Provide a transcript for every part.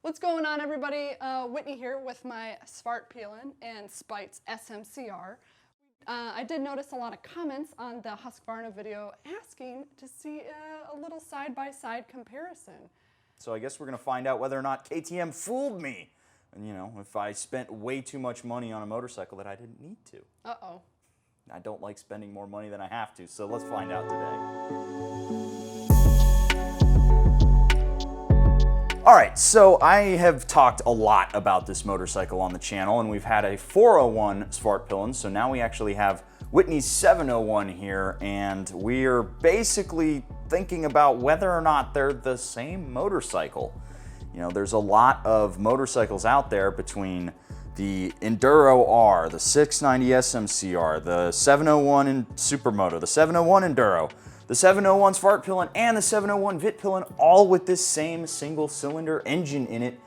What's going on, everybody? Whitney here with my Svartpilen and Spite's SMC-R. I did notice a lot of comments on the Husqvarna video asking to see a little side-by-side comparison. So I guess we're going to find out whether or not KTM fooled me. And, you know, if I spent way too much money on a motorcycle that I didn't need to. Uh-oh. I don't like spending more money than I have to, so let's find out today. All right, so I have talked a lot about this motorcycle on the channel, and we've had a 401 Svartpilen, so now we actually have Whitney's 701 here, and we're basically thinking about whether or not they're the same motorcycle. You know, there's a lot of motorcycles out there between the Enduro R, the 690 SMC-R, the 701 in Supermoto, the 701 Enduro, the 701 Svartpilen, and the 701 Vitpilen, all with this same single-cylinder engine in it.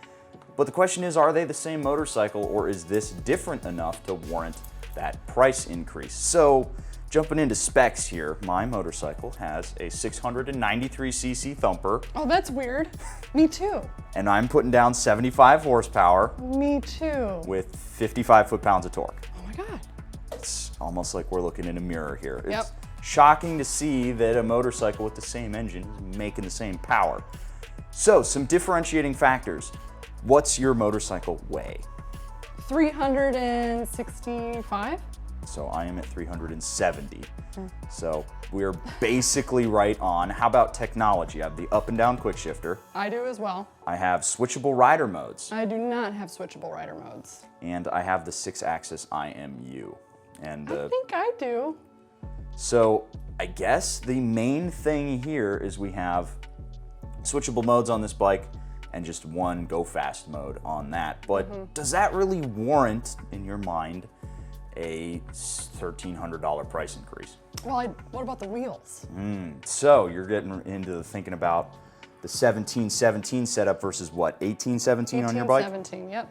But the question is, are they the same motorcycle, or is this different enough to warrant that price increase? So, jumping into specs here, my motorcycle has a 693cc thumper. Oh, that's weird. Me too. And I'm putting down 75 horsepower. Me too. With 55 foot-pounds of torque. Oh my God. It's almost like we're looking in a mirror here. Yep. It's shocking to see that a motorcycle with the same engine is making the same power. So, some differentiating factors. What's your motorcycle weigh? 365? So I am at 370. So we're basically right on. How about technology? I have the up and down quick shifter. I do as well. I have switchable rider modes. I do not have switchable rider modes. And I have the 6-axis IMU. And I think I do. So I guess the main thing here is we have switchable modes on this bike and just one go fast mode on that. But does that really warrant, in your mind, a $1,300 price increase? Well, what about the wheels? So you're getting into thinking about the 1717 setup versus what, 1817 on your bike? 1817, yep.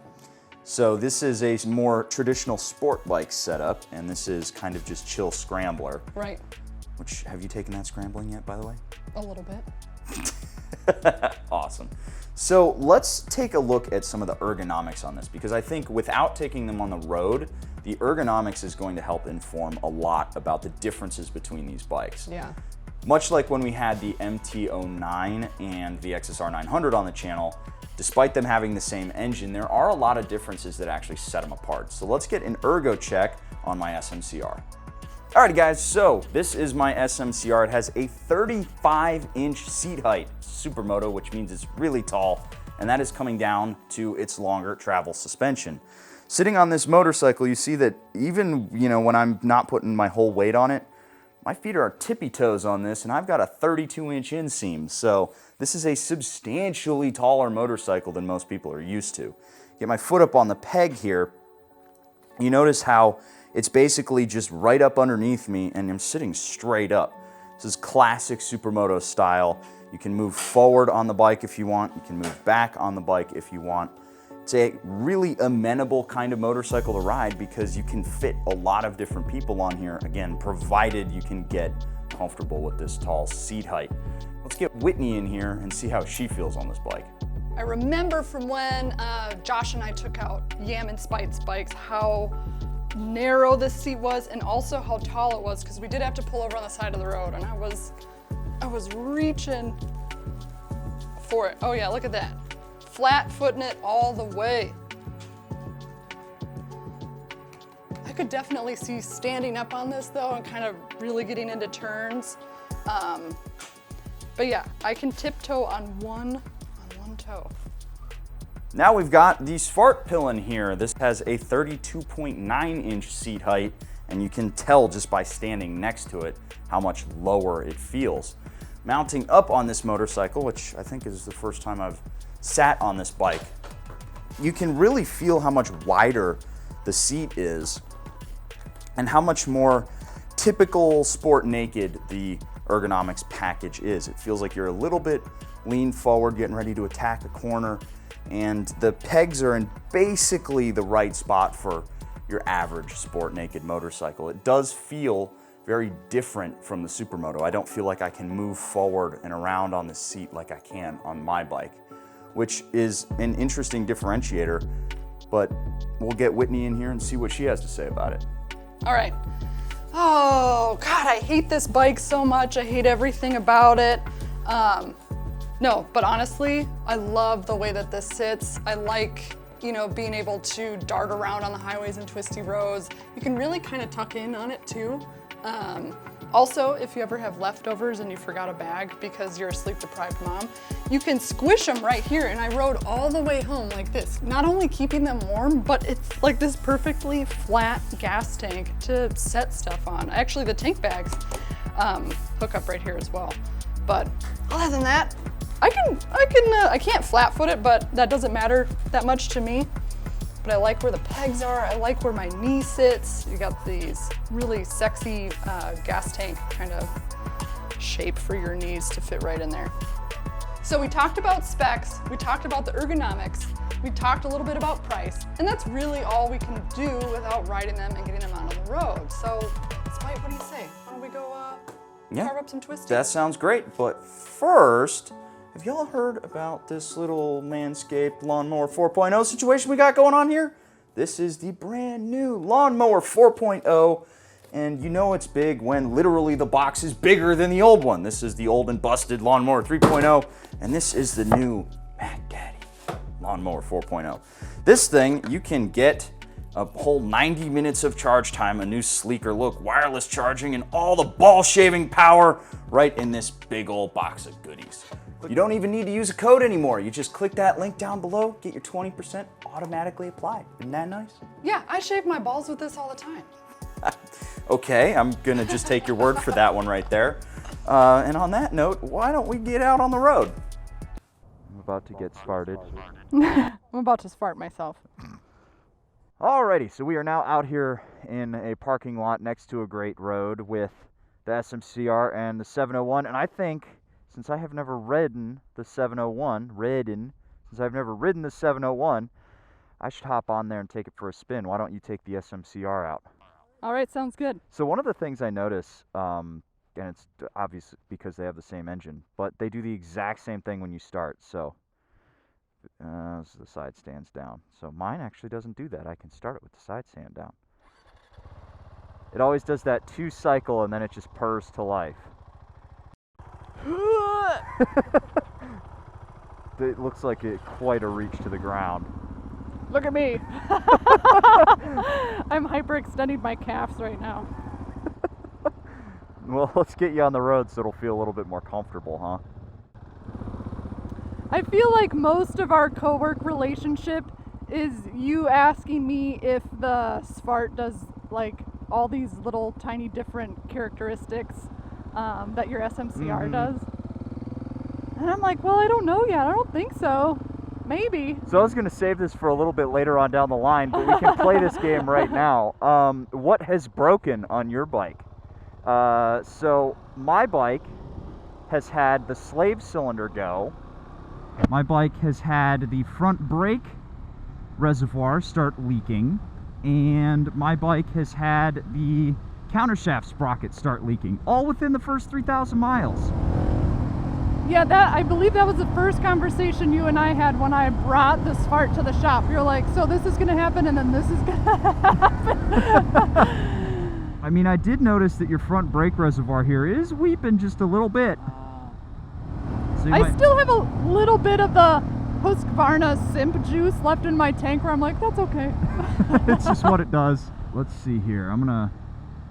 So this is a more traditional sport bike setup, and this is kind of just chill scrambler. Right. Which, have you taken that scrambling yet, by the way? A little bit. Awesome. So let's take a look at some of the ergonomics on this, because I think without taking them on the road, the ergonomics is going to help inform a lot about the differences between these bikes. Yeah. Much like when we had the MT-09 and the XSR 900 on the channel, despite them having the same engine, there are a lot of differences that actually set them apart. So let's get an ergo check on my SMC-R. Alright guys, so this is my SMC-R. It has a 35-inch seat height, Supermoto, which means it's really tall, and that is coming down to its longer travel suspension. Sitting on this motorcycle, you see that even, you know, when I'm not putting my whole weight on it, my feet are tippy toes on this, and I've got a 32-inch inseam. So this is a substantially taller motorcycle than most people are used to. Get my foot up on the peg here, you notice how it's basically just right up underneath me, and I'm sitting straight up. This is classic Supermoto style. You can move forward on the bike if you want. You can move back on the bike if you want. It's a really amenable kind of motorcycle to ride because you can fit a lot of different people on here, again, provided you can get comfortable with this tall seat height. Let's get Whitney in here and see how she feels on this bike. I remember from when Josh and I took out Yammie and Spite's bikes how narrow this seat was and also how tall it was, because we did have to pull over on the side of the road, and I was reaching for it. Oh yeah, look at that. Flat footing it all the way. I could definitely see standing up on this though and kind of really getting into turns. But yeah, I can tiptoe on one toe. Now we've got the Svartpilen here. This has a 32.9-inch seat height, and you can tell just by standing next to it how much lower it feels. Mounting up on this motorcycle, which I think is the first time I've sat on this bike, you can really feel how much wider the seat is and how much more typical sport naked the ergonomics package is. It feels like you're a little bit leaned forward, getting ready to attack a corner, and the pegs are in basically the right spot for your average sport naked motorcycle. It does feel very different from the Supermoto. I don't feel like I can move forward and around on the seat like I can on my bike. which is an interesting differentiator. But we'll get Whitney in here and see what she has to say about it. All right. Oh, God, I hate this bike so much. I hate everything about it. No, but honestly, I love the way that this sits. I like, you know, being able to dart around on the highways and twisty roads. You can really kind of tuck in on it too. Also, if you ever have leftovers and you forgot a bag because you're a sleep-deprived mom, you can squish them right here. And I rode all the way home like this, not only keeping them warm, but it's like this perfectly flat gas tank to set stuff on. Actually, the tank bags hook up right here as well. But other than that, I can't flat foot it, but that doesn't matter that much to me. But I like where the pegs are. I like where my knee sits. You got these really sexy gas tank kind of shape for your knees to fit right in there. So we talked about specs, we talked about the ergonomics, we talked a little bit about price, and that's really all we can do without riding them and getting them out on the road. So, Spite, what do you say? Why don't we go carve up some twisties? That sounds great, but first, have y'all heard about this little Manscaped Lawnmower 4.0 situation we got going on here? This is the brand new Lawnmower 4.0, and you know it's big when literally the box is bigger than the old one. This is the old and busted Lawnmower 3.0, and this is the new Mac Daddy Lawnmower 4.0. This thing, you can get a whole 90 minutes of charge time, a new sleeker look, wireless charging, and all the ball shaving power right in this big old box of goodies. You don't even need to use a code anymore. You just click that link down below, get your 20% automatically applied. Isn't that nice? Yeah, I shave my balls with this all the time. Okay, I'm gonna just take your word for that one right there. And on that note, why don't we get out on the road? I'm about to get started. I'm about to fart myself. Alrighty, so we are now out here in a parking lot next to a great road with the SMC-R and the 701, and I think, since I have never ridden the 701, I should hop on there and take it for a spin. Why don't you take the SMC-R out? All right, sounds good. So one of the things I notice, and it's obvious because they have the same engine, but they do the exact same thing when you start. So the side stands down. So mine actually doesn't do that. I can start it with the side stand down. It always does that 2 cycle and then it just purrs to life. It looks like quite a reach to the ground. Look at me. I'm hyperextending my calves right now. Well, let's get you on the road so it'll feel a little bit more comfortable, huh? I feel like most of our co-work relationship is you asking me if the Svart does like all these little tiny different characteristics that your SMC-R does. And I'm like, well, I don't know yet. I don't think so. Maybe. So I was going to save this for a little bit later on down the line, but we can play this game right now. What has broken on your bike? So my bike has had the slave cylinder go. My bike has had the front brake reservoir start leaking, and my bike has had the countershaft sprocket start leaking, all within the first 3,000 miles. Yeah, I believe that was the first conversation you and I had when I brought the Svart to the shop. You're like, so this is going to happen, and then this is going to happen. I mean, I did notice that your front brake reservoir here is weeping just a little bit. So I still have a little bit of the Husqvarna Simp juice left in my tank where I'm like, that's okay. It's just what it does. Let's see here. I'm going to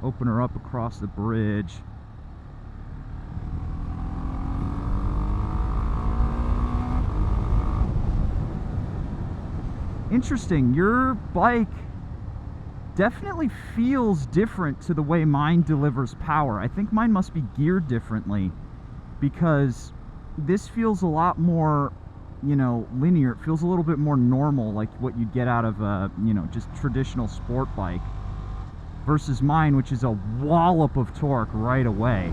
open her up across the bridge. Interesting. Your bike definitely feels different to the way mine delivers power. I think mine must be geared differently because this feels a lot more, you know, linear. It feels a little bit more normal, like what you'd get out of a, you know, just traditional sport bike, versus mine, which is a wallop of torque right away.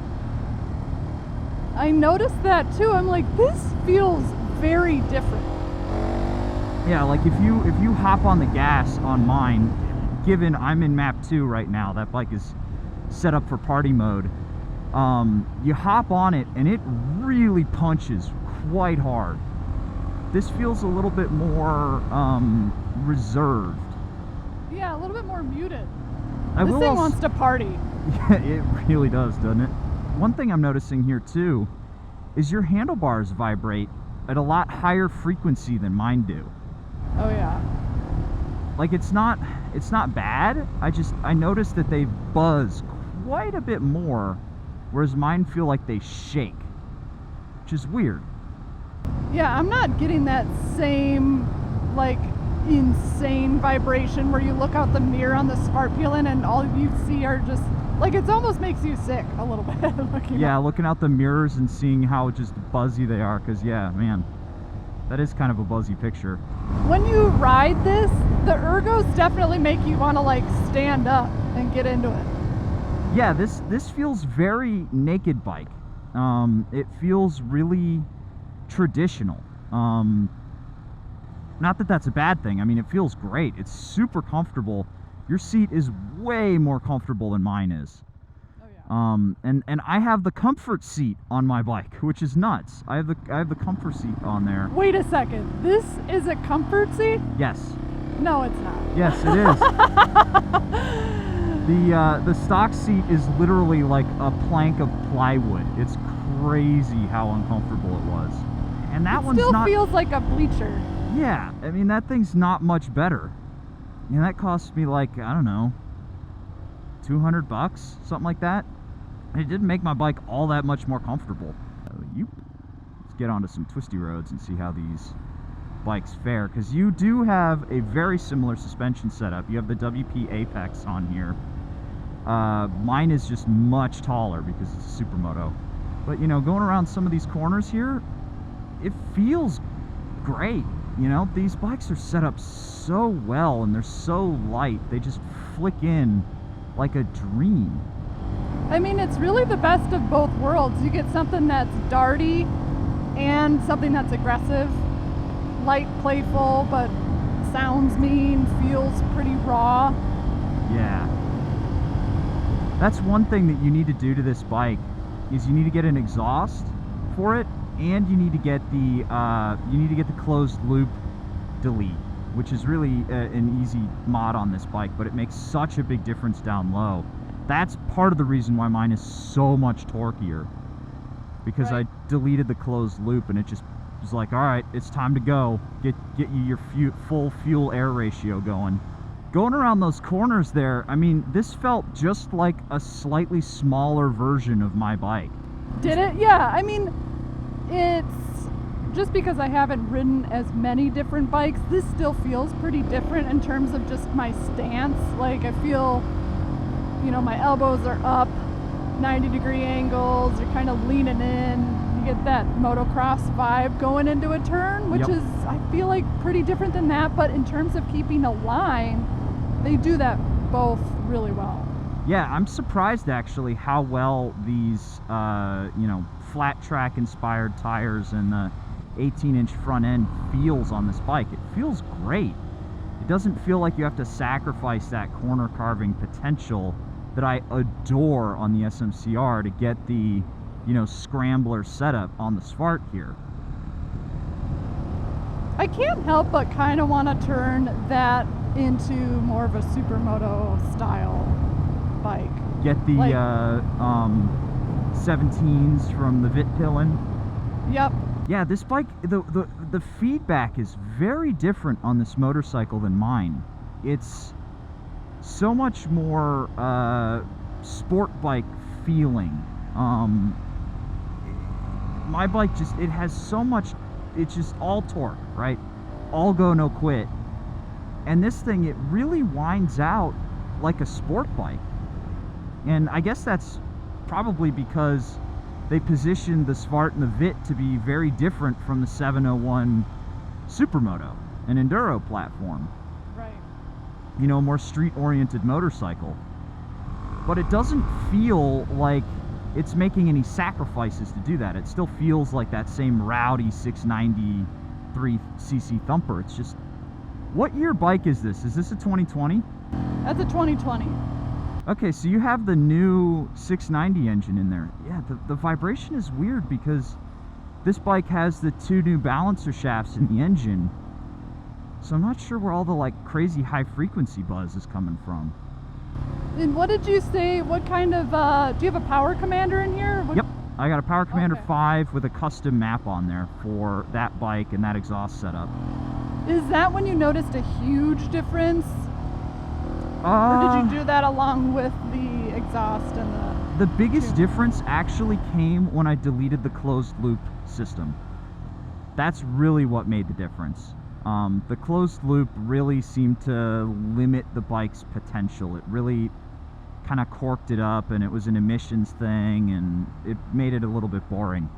I noticed that too. I'm like, this feels very different. Yeah, like if you hop on the gas on mine, given I'm in map 2 right now, that bike is set up for party mode, you hop on it and it really punches quite hard. this feels a little bit more reserved. Yeah, a little bit more muted. This This thing wants to party. Yeah, it really does, doesn't it? One thing I'm noticing here too is your handlebars vibrate at a lot higher frequency than mine do. Oh yeah. Like it's not bad. I noticed that they buzz quite a bit more, whereas mine feel like they shake, which is weird. Yeah, I'm not getting that same like insane vibration where you look out the mirror on the Svartpilen and all you see are just like, it almost makes you sick a little bit. Looking out the mirrors and seeing how just buzzy they are, because yeah, man, that is kind of a buzzy picture. When you ride this, the ergos definitely make you want to like stand up and get into it. Yeah, this feels very naked bike. It feels really traditional. Not that that's a bad thing. I mean, it feels great. It's super comfortable. Your seat is way more comfortable than mine is. Oh yeah. And I have the comfort seat on my bike, which is nuts. I have the comfort seat on there. Wait a second. This is a comfort seat? Yes. No, it's not. Yes, it is. The stock seat is literally like a plank of plywood. It's crazy how uncomfortable it was. And that one's still not. Feels like a bleacher. Yeah, I mean that thing's not much better. And that cost me like, I don't know, $200, something like that. And it didn't make my bike all that much more comfortable. Let's get onto some twisty roads and see how these bikes fare, because you do have a very similar suspension setup. You have the WP Apex on here. Mine is just much taller because it's a supermoto. But you know, going around some of these corners here, it feels great. You know, these bikes are set up so well and they're so light. They just flick in like a dream. I mean, it's really the best of both worlds. You get something that's darty and something that's aggressive, light, playful, but sounds mean, feels pretty raw. Yeah. That's one thing that you need to do to this bike, is you need to get an exhaust for it, and you need to get the closed loop delete, which is really an easy mod on this bike, but it makes such a big difference down low. That's part of the reason why mine is so much torquier, because right. I deleted the closed loop and it just was like, all right, it's time to go. Get you your full fuel air ratio going. Going around those corners there, I mean, this felt just like a slightly smaller version of my bike. Did it? Yeah, I mean, it's just because I haven't ridden as many different bikes, this still feels pretty different in terms of just my stance. Like, I feel, you know, my elbows are up, 90-degree angles, you're kind of leaning in, you get that motocross vibe going into a turn, which is, I feel like, pretty different than that, but in terms of keeping a line, they do that both really well. Yeah, I'm surprised actually how well these, you know, flat track inspired tires and the 18-inch front end feels on this bike. It feels great. It doesn't feel like you have to sacrifice that corner carving potential that I adore on the SMC-R to get the, you know, scrambler setup on the Svart here. I can't help but kind of want to turn that into more of a supermoto style bike. Get the like, 17s from the Svartpilen. Yep. Yeah, this bike, the feedback is very different on this motorcycle than mine. It's so much more sport bike feeling. My bike just, it has so much, it's just all torque, right? All go, no quit. And this thing, it really winds out like a sport bike. And I guess that's probably because they positioned the Svart and the Vit to be very different from the 701 Supermoto, an enduro platform. Right. You know, a more street-oriented motorcycle. But it doesn't feel like it's making any sacrifices to do that. It still feels like that same rowdy 693cc thumper. It's just, what year bike is this? Is this a 2020? That's a 2020. Okay, so you have the new 690 engine in there. Yeah, the vibration is weird because this bike has the 2 new balancer shafts in the engine, so I'm not sure where all the like crazy high frequency buzz is coming from. And what did you say? What kind of, do you have a power commander in here? What? Yep, I got a Power Commander Okay. 5 with a custom map on there for that bike and that exhaust setup. Is that when you noticed a huge difference? Or did you do that along with the exhaust and the... The biggest difference actually came when I deleted the closed loop system. That's really what made the difference. The closed loop really seemed to limit the bike's potential. It really kind of corked it up, and it was an emissions thing, and it made it a little bit boring.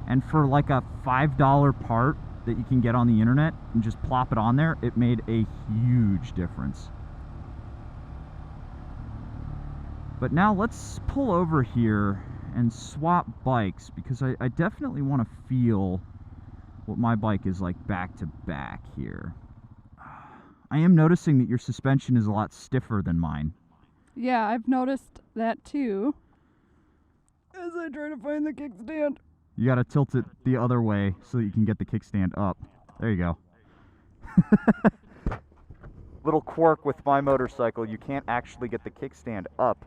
And for like a $5 part that you can get on the internet and just plop it on there, it made a huge difference. But now let's pull over here and swap bikes, because I definitely want to feel what my bike is like back to back here. I am noticing that your suspension is a lot stiffer than mine. Yeah, I've noticed that too. As I try to find the kickstand. You gotta tilt it the other way so that you can get the kickstand up. There you go. Little quirk with my motorcycle, you can't actually get the kickstand up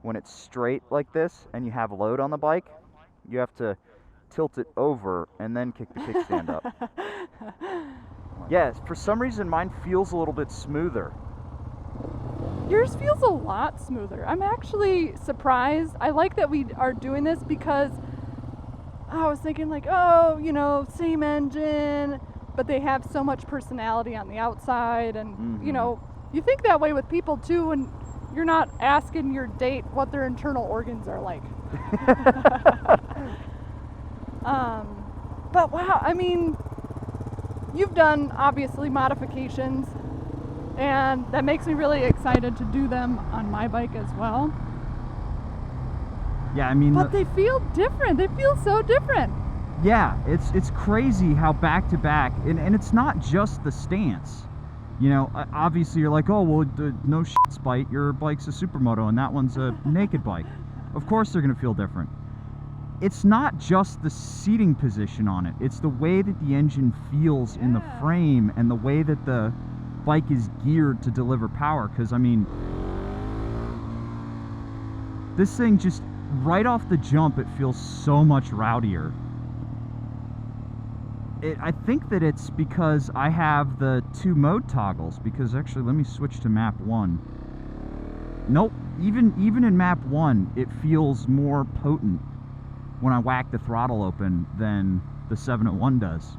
when it's straight like this and you have load on the bike. You have to tilt it over and then kick the kickstand up. Yes, for some reason mine feels a little bit smoother. Yours feels a lot smoother. I'm actually surprised. I like that we are doing this because I was thinking like, oh, you know, same engine, but they have so much personality on the outside, and you know, you think that way with people too, and you're not asking your date what their internal organs are like. But wow, I mean, you've done obviously modifications, and that makes me really excited to do them on my bike as well. Yeah, I mean, But they feel different. They feel so different. yeah, it's crazy how back to back, and it's not just the stance. You know, obviously you're like, oh, well, no shit, Spite, your bike's a supermoto and that one's a naked bike. Of course they're gonna feel different. It's not just the seating position on it, it's the way that the engine feels in the frame and the way that the bike is geared to deliver power. Because I mean, this thing just right off the jump, it feels so much rowdier. I think that it's because I have the 2 mode toggles, because actually let me switch to map 1. Nope, even in map 1 it feels more potent when I whack the throttle open than the 701 does.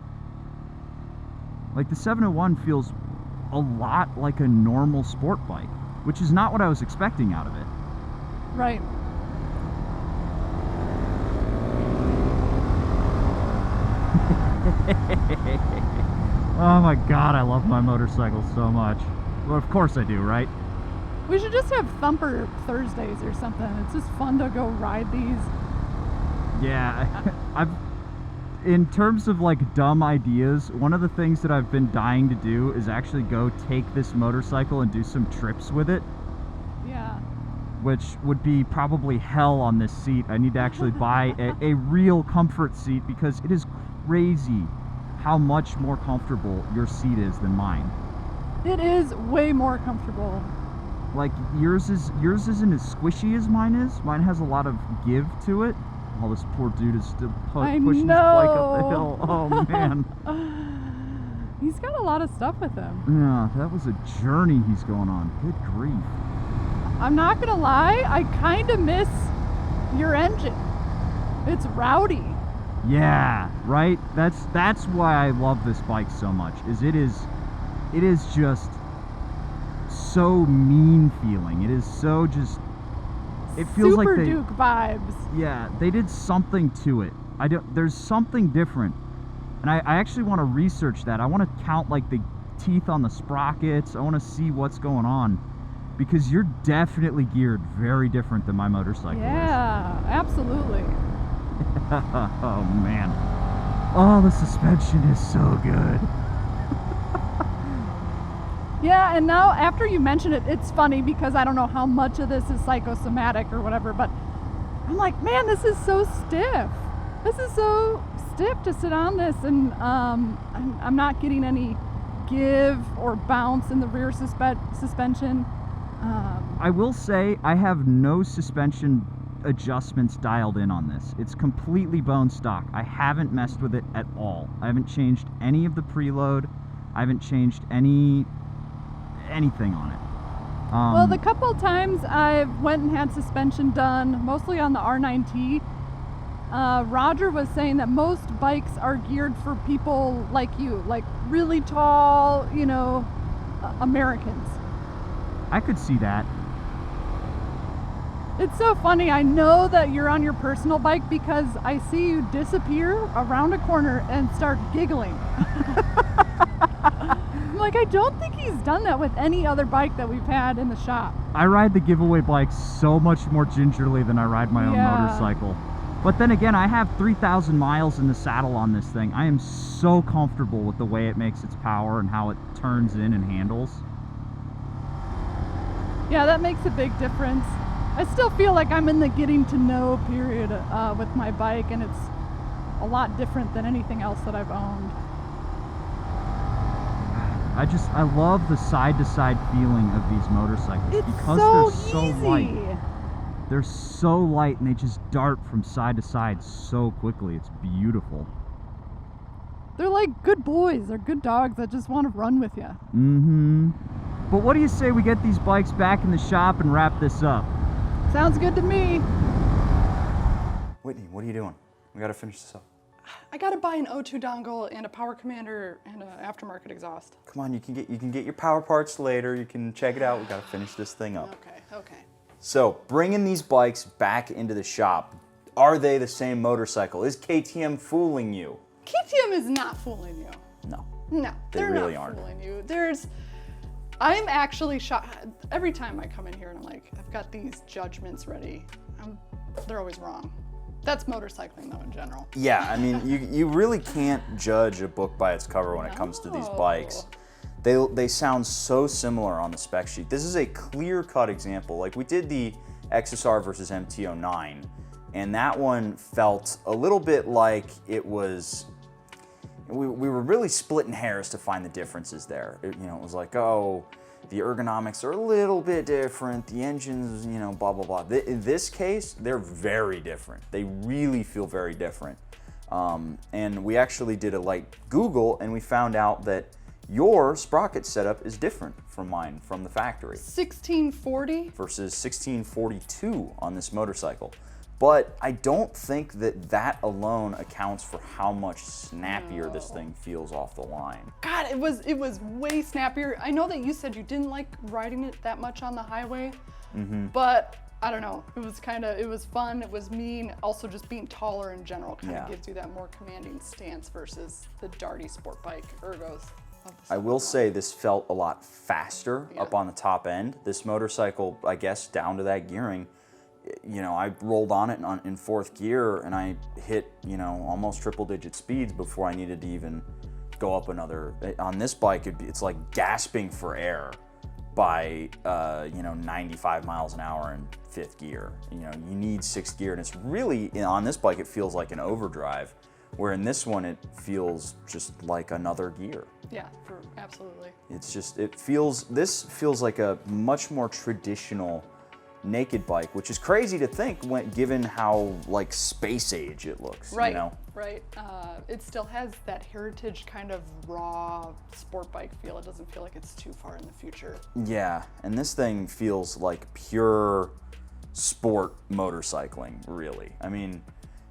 Like the 701 feels a lot like a normal sport bike, which is not what I was expecting out of it. Right. Oh my god, I love my motorcycle so much. Well, of course I do, right? We should just have Thumper Thursdays or something. It's just fun to go ride these. Yeah, in terms of like dumb ideas, one of the things that I've been dying to do is actually go take this motorcycle and do some trips with it, Yeah. which would be probably hell on this seat. I need to actually buy a real comfort seat, because it is crazy how much more comfortable your seat is than mine. It is way more comfortable. Like yours isn't as squishy as mine is. Mine has a lot of give to it. Oh, this poor dude is still pushing his bike up the hill. Oh man. He's got a lot of stuff with him. Yeah, that was a journey he's going on. Good grief. I'm not gonna lie, I kind of miss your engine. It's rowdy. Yeah, right? That's why I love this bike so much. It is just so mean feeling. It is so just, it feels Super like they, Duke vibes. yeah, they did something to it. There's something different. And I actually want to research that. I want to count like the teeth on the sprockets. I want to see what's going on, because you're definitely geared very different than my motorcycle Yeah, absolutely. is. Oh man. Oh, the suspension is so good. Yeah, and now after you mention it, it's funny because I don't know how much of this is psychosomatic or whatever, but I'm like, man, this is so stiff. This is so stiff to sit on this, and I'm not getting any give or bounce in the rear suspension. I will say I have no suspension adjustments dialed in on this. It's completely bone stock. I haven't messed with it at all. I haven't changed any of the preload. I haven't changed anything on it. Well, the couple times I went and had suspension done, mostly on the R9T, Roger was saying that most bikes are geared for people like you, like really tall, you know, Americans. I could see that. It's so funny. I know that you're on your personal bike because I see you disappear around a corner and start giggling. Like, I don't think he's done that with any other bike that we've had in the shop. I ride the giveaway bike so much more gingerly than I ride my own motorcycle. But then again, I have 3,000 miles in the saddle on this thing. I am so comfortable with the way it makes its power and how it turns in and handles. Yeah, that makes a big difference. I still feel like I'm in the getting to know period with my bike, and it's a lot different than anything else that I've owned. I love the side-to-side feeling of these motorcycles because they're so light. They're so light and they just dart from side to side so quickly. It's beautiful. They're like good boys. They're good dogs that just want to run with you. Mm-hmm. But what do you say we get these bikes back in the shop and wrap this up? Sounds good to me. Whitney, what are you doing? We gotta finish this up. I gotta buy an O2 dongle and a power commander and an aftermarket exhaust. Come on, you can get your power parts later. You can check it out. We gotta finish this thing up. Okay. So, bringing these bikes back into the shop, are they the same motorcycle? Is KTM fooling you? KTM is not fooling you. No. No, they're really not aren't. fooling you. I'm actually shocked. Every time I come in here and I'm like, I've got these judgments ready, they're always wrong. That's motorcycling though in general. Yeah, I mean, you really can't judge a book by its cover when it comes to these bikes. They sound so similar on the spec sheet. This is a clear-cut example. Like, we did the XSR versus MT-09, and that one felt a little bit like it was... We were really splitting hairs to find the differences there. It was like, oh, the ergonomics are a little bit different, the engines, blah, blah, blah. In this case, they're very different. They really feel very different. And we actually did a light Google, and we found out that your sprocket setup is different from mine from the factory. 1640 versus 1642 on this motorcycle. But I don't think that alone accounts for how much snappier this thing feels off the line. God, it was way snappier. I know that you said you didn't like riding it that much on the highway, but I don't know. It was fun. It was mean. Also, just being taller in general kind of gives you that more commanding stance versus the darty sport bike ergos. I will say this felt a lot faster up on the top end. This motorcycle, I guess, down to that gearing, I rolled on it in fourth gear and I hit, almost triple-digit speeds before I needed to even go up another. On this bike, it's like gasping for air by, 95 miles an hour in fifth gear. You need sixth gear, and it's really, on this bike, it feels like an overdrive, where in this one, it feels just like another gear. Yeah, absolutely. This feels like a much more traditional naked bike, which is crazy to think given how like space age it looks. Right. It still has that heritage kind of raw sport bike feel. It doesn't feel like it's too far in the future. Yeah, and this thing feels like pure sport motorcycling, really. I mean,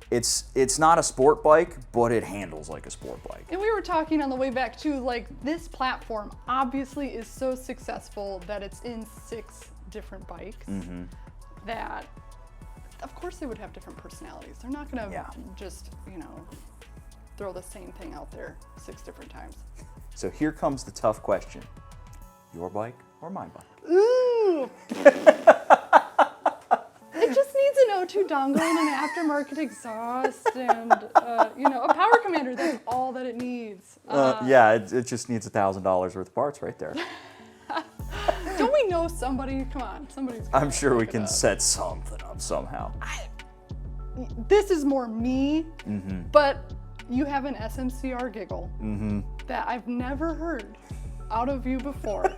it's not a sport bike, but it handles like a sport bike. And we were talking on the way back too, like this platform obviously is so successful that it's in 6 different bikes that of course they would have different personalities. They're not gonna just, throw the same thing out there 6 different times. So here comes the tough question. Your bike or my bike? Ooh! It just needs an O2 dongle and an aftermarket exhaust and, a power commander. That's all that it needs. It just needs $1,000 worth of parts right there. Don't we know somebody? Come on, somebody's I'm sure we can set something up somehow. This is more me, but You have an SMC-R giggle that I've never heard out of you before.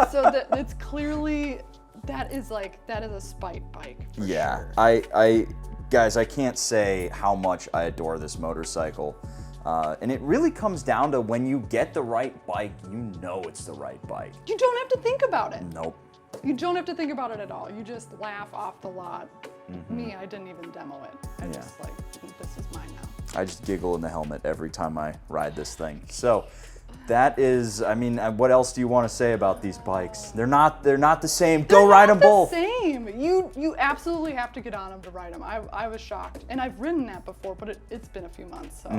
So that it's clearly, that is a spite bike. Yeah, sure. Guys, I can't say how much I adore this motorcycle. And it really comes down to when you get the right bike, you know it's the right bike. You don't have to think about it. Nope. You don't have to think about it at all. You just laugh off the lot. Me, I didn't even demo it. I just like, this is mine now. I just giggle in the helmet every time I ride this thing. So that is, I mean, what else do you want to say about these bikes? They're not the same. Go ride them both. They're not the same. You absolutely have to get on them to ride them. I was shocked. And I've ridden that before, but it's been a few months, so.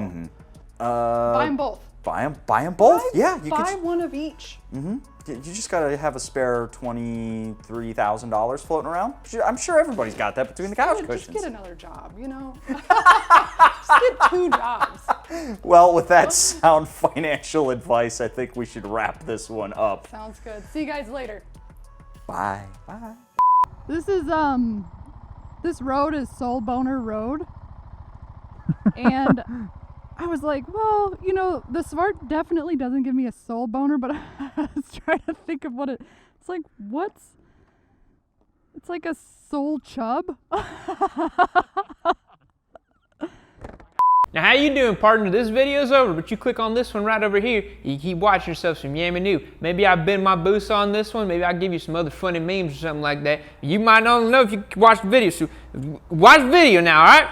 Buy them both. Buy them both. Yeah, you buy one of each. You just gotta have a spare $23,000 floating around. I'm sure everybody's got that between the couch cushions. Just get another job, you know. Just get 2 jobs. Well, with that sound financial advice, I think we should wrap this one up. Sounds good. See you guys later. Bye. Bye. This is this road is Soul Boner Road, and I was like, well, you know, the Svart definitely doesn't give me a soul boner, but I was trying to think of it's like, it's like a soul chub. Now, how you doing, partner? This video's over, but you click on this one right over here. You keep watching yourself some Yammie Noob. Maybe I bend my Busa on this one. Maybe I'll give you some other funny memes or something like that. You might not know if you watch the video, so watch the video now, all right?